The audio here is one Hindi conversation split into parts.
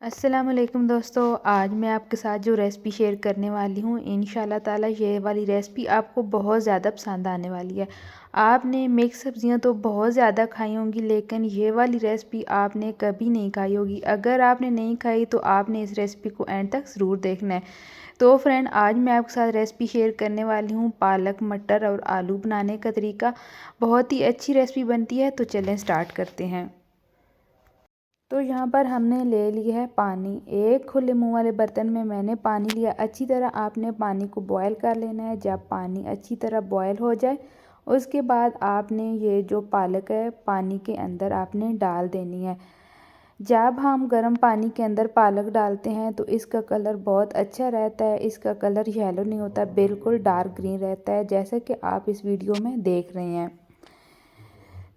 अस्सलामुअलैकुम दोस्तों, आज मैं आपके साथ जो रेसिपी शेयर करने वाली हूँ इंशाल्लाह ताला ये वाली रेसिपी आपको बहुत ज़्यादा पसंद आने वाली है। आपने मिक्स सब्ज़ियाँ तो बहुत ज़्यादा खाई होंगी, लेकिन ये वाली रेसिपी आपने कभी नहीं खाई होगी। अगर आपने नहीं खाई तो आपने इस रेसिपी को एंड तक ज़रूर देखना है। तो फ्रेंड, आज मैं आपके साथ रेसिपी शेयर करने वाली हूँ पालक मटर और आलू बनाने का तरीका। बहुत ही अच्छी रेसिपी बनती है, तो चलें स्टार्ट करते हैं। तो यहाँ पर हमने ले लिया है पानी। एक खुले मुंह वाले बर्तन में मैंने पानी लिया। अच्छी तरह आपने पानी को बॉयल कर लेना है। जब पानी अच्छी तरह बॉयल हो जाए उसके बाद आपने ये जो पालक है पानी के अंदर आपने डाल देनी है। जब हम गर्म पानी के अंदर पालक डालते हैं तो इसका कलर बहुत अच्छा रहता है। इसका कलर येलो नहीं होता, बिल्कुल डार्क ग्रीन रहता है, जैसे कि आप इस वीडियो में देख रहे हैं।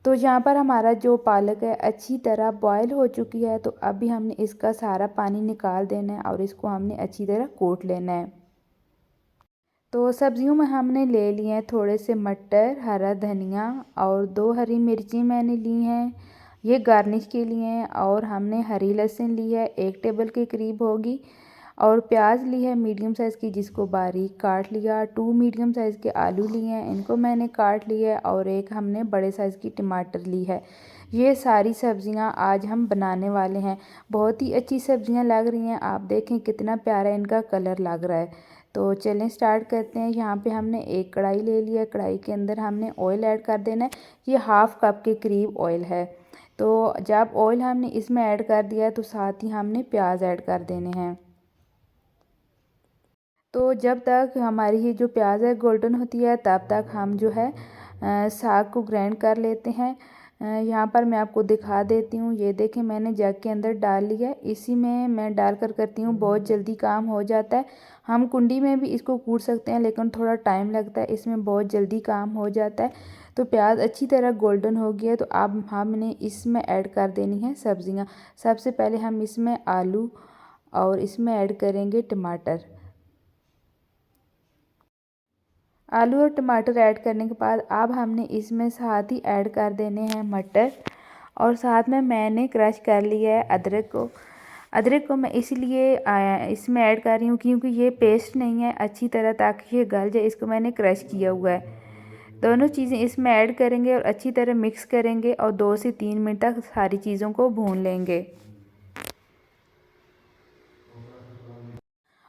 तो यहाँ पर हमारा जो पालक है अच्छी तरह बॉयल हो चुकी है। तो अभी हमने इसका सारा पानी निकाल देना है और इसको हमने अच्छी तरह कूट लेना है। तो सब्जियों में हमने ले लिए हैं थोड़े से मटर, हरा धनिया और 2 हरी मिर्ची मैंने ली हैं, ये गार्निश के लिए हैं। और हमने हरी लहसुन ली है, 1 टेबल के करीब होगी। और प्याज ली है मीडियम साइज़ की, जिसको बारीक काट लिया। 2 मीडियम साइज़ के आलू लिए हैं, इनको मैंने काट लिया है। और एक हमने बड़े साइज़ की टमाटर ली है। ये सारी सब्जियां आज हम बनाने वाले हैं। बहुत ही अच्छी सब्जियां लग रही हैं, आप देखें कितना प्यारा इनका कलर लग रहा है। तो चलें स्टार्ट करते हैं। यहाँ पे हमने एक कढ़ाई ले लिया। कढ़ाई के अंदर हमने ऑयल ऐड कर देना है। ये हाफ़ कप के करीब ऑयल है। तो जब ऑयल हमने इसमें ऐड कर दिया है तो साथ ही हमने प्याज ऐड कर देने हैं। तो जब तक हमारी ये जो प्याज है गोल्डन होती है तब तक हम जो है साग को ग्राइंड कर लेते हैं। यहाँ पर मैं आपको दिखा देती हूँ। ये देखें मैंने जग के अंदर डाल लिया है। इसी में मैं डालकर करती हूँ, बहुत जल्दी काम हो जाता है। हम कुंडी में भी इसको कूट सकते हैं, लेकिन थोड़ा टाइम लगता है, इसमें बहुत जल्दी काम हो जाता है। तो प्याज अच्छी तरह गोल्डन हो गया है। तो अब हमने इसमें ऐड कर देनी है सब्जियाँ। सबसे पहले हम इसमें आलू और इसमें ऐड करेंगे टमाटर। आलू और टमाटर ऐड करने के बाद अब हमने इसमें साथ ही ऐड कर देने हैं मटर। और साथ में मैंने क्रश कर लिया है अदरक को। अदरक को मैं इसलिए इसमें ऐड कर रही हूँ क्योंकि ये पेस्ट नहीं है अच्छी तरह, ताकि ये गल जाए, इसको मैंने क्रश किया हुआ है। दोनों चीज़ें इसमें ऐड करेंगे और अच्छी तरह मिक्स करेंगे और 2 से 3 मिनट तक सारी चीज़ों को भून लेंगे।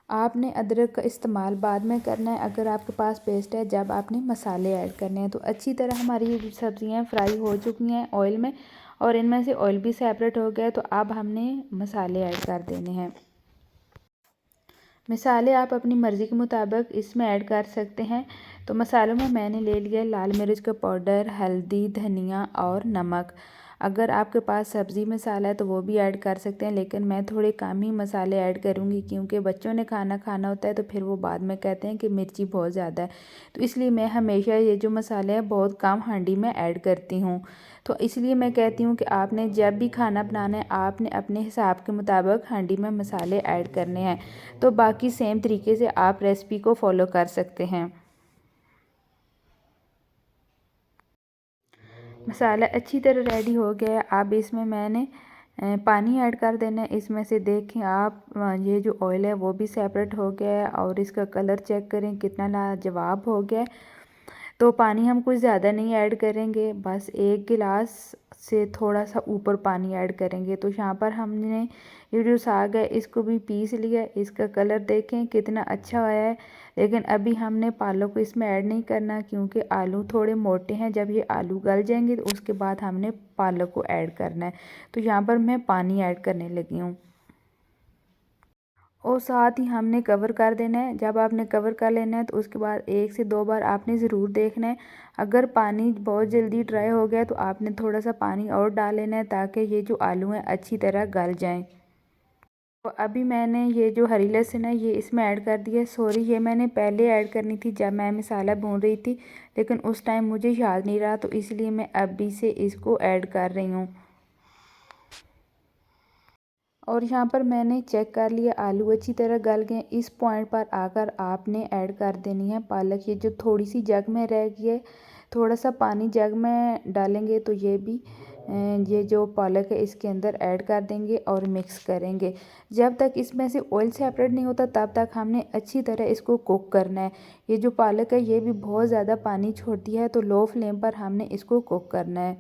आपने अदरक का इस्तेमाल बाद में करना है अगर आपके पास पेस्ट है, जब आपने मसाले ऐड करने हैं। तो अच्छी तरह हमारी ये जो सब्ज़ियाँ फ्राई हो चुकी हैं ऑयल में और इनमें से ऑयल भी सेपरेट हो गया है। तो अब हमने मसाले ऐड कर देने हैं। मसाले आप अपनी मर्ज़ी के मुताबिक इसमें ऐड कर सकते हैं। तो मसालों में मैंने ले लिया लाल मिर्च का पाउडर, हल्दी, धनिया और नमक। अगर आपके पास सब्ज़ी मसाला है तो वो भी ऐड कर सकते हैं, लेकिन मैं थोड़े कम ही मसाले ऐड करूँगी क्योंकि बच्चों ने खाना खाना होता है तो फिर वो बाद में कहते हैं कि मिर्ची बहुत ज़्यादा है। तो इसलिए मैं हमेशा ये जो मसाले हैं बहुत कम हांडी में ऐड करती हूँ। तो इसलिए मैं कहती हूँ कि आपने जब भी खाना बनाना है आपने अपने हिसाब के मुताबिक हांडी में मसाले ऐड करने हैं। तो बाकी सेम तरीके से आप रेसिपी को फॉलो कर सकते हैं। मसाला अच्छी तरह रेडी हो गया है। अब इसमें मैंने पानी ऐड कर देना है। इसमें से देखें आप, ये जो ऑयल है वो भी सेपरेट हो गया है और इसका कलर चेक करें कितना लाजवाब हो गया है। तो पानी हम कुछ ज़्यादा नहीं ऐड करेंगे, बस 1 गिलास से थोड़ा सा ऊपर पानी ऐड करेंगे। तो यहाँ पर हमने ये जो साग है इसको भी पीस लिया। इसका कलर देखें कितना अच्छा आया है। लेकिन अभी हमने पालक को इसमें ऐड नहीं करना क्योंकि आलू थोड़े मोटे हैं। जब ये आलू गल जाएंगे तो उसके बाद हमने पालक को ऐड करना है। तो यहाँ पर मैं पानी ऐड करने लगी हूँ और साथ ही हमने कवर कर देना है। जब आपने कवर कर लेना है तो उसके बाद 1 से 2 बार आपने ज़रूर देखना है। अगर पानी बहुत जल्दी ड्राई हो गया तो आपने थोड़ा सा पानी और डाल लेना है ताकि ये जो आलू हैं अच्छी तरह गल जाएं। तो अभी मैंने ये जो हरी लहसुन है ये इसमें ऐड कर दिया है। सॉरी, ये मैंने पहले ऐड करनी थी जब मैं मसाला भून रही थी, लेकिन उस टाइम मुझे याद नहीं रहा, तो इसलिए मैं अभी से इसको ऐड कर रही हूँ। और यहाँ पर मैंने चेक कर लिया आलू अच्छी तरह गल गए। इस पॉइंट पर आकर आपने ऐड कर देनी है पालक। ये जो थोड़ी सी जग में रह गई है, थोड़ा सा पानी जग में डालेंगे तो ये भी ये जो पालक है इसके अंदर ऐड कर देंगे और मिक्स करेंगे। जब तक इसमें से ऑयल सेपरेट नहीं होता तब तक हमने अच्छी तरह इसको कुक करना है। ये जो पालक है ये भी बहुत ज़्यादा पानी छोड़ती है, तो लो फ्लेम पर हमने इसको कुक करना है।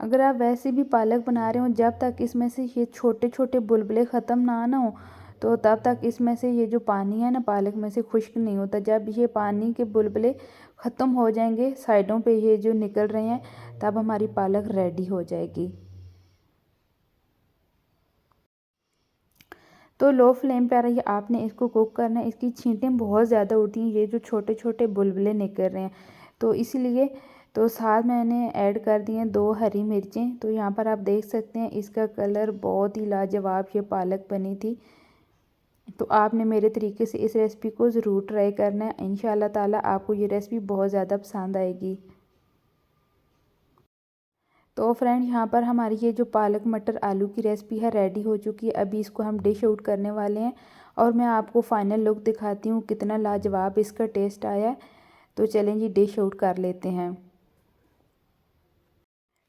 अगर आप वैसे भी पालक बना रहे हो, जब तक इसमें से ये छोटे छोटे बुलबुले ख़त्म ना हो तो तब तक इसमें से ये जो पानी है ना पालक में से खुश्क नहीं होता। जब ये पानी के बुलबुले ख़त्म हो जाएंगे, साइडों पे ये जो निकल रहे हैं, तब हमारी पालक रेडी हो जाएगी। तो लो फ्लेम पर ये आपने इसको कुक करना है। इसकी छींटें बहुत ज़्यादा उठती हैं, ये जो छोटे छोटे बुलबुले निकल रहे हैं, तो इसीलिए तो साथ मैंने ऐड कर दिए हैं 2 हरी मिर्चें। तो यहाँ पर आप देख सकते हैं इसका कलर बहुत ही लाजवाब ये पालक बनी थी। तो आपने मेरे तरीके से इस रेसिपी को ज़रूर ट्राई करना है। इंशाल्लाह ताला आपको ये रेसिपी बहुत ज़्यादा पसंद आएगी। तो फ्रेंड यहाँ पर हमारी ये जो पालक मटर आलू की रेसिपी है रेडी हो चुकी है। अभी इसको हम डिश आउट करने वाले हैं और मैं आपको फाइनल लुक दिखाती हूँ कितना लाजवाब इसका टेस्ट आया है। तो चलें जी डिश आउट कर लेते हैं।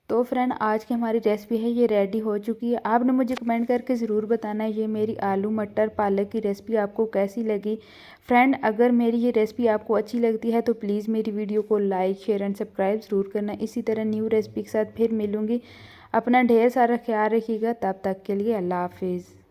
तो फ्रेंड आज की हमारी रेसिपी है ये रेडी हो चुकी है। आपने मुझे कमेंट करके ज़रूर बताना है ये मेरी आलू मटर पालक की रेसिपी आपको कैसी लगी। फ्रेंड अगर मेरी ये रेसिपी आपको अच्छी लगती है तो प्लीज़ मेरी वीडियो को लाइक शेयर एंड सब्सक्राइब ज़रूर करना। इसी तरह न्यू रेसिपी के साथ फिर मिलूँगी। अपना ढेर सारा ख्याल रखिएगा। तब तक के लिए अल्लाह हाफिज़।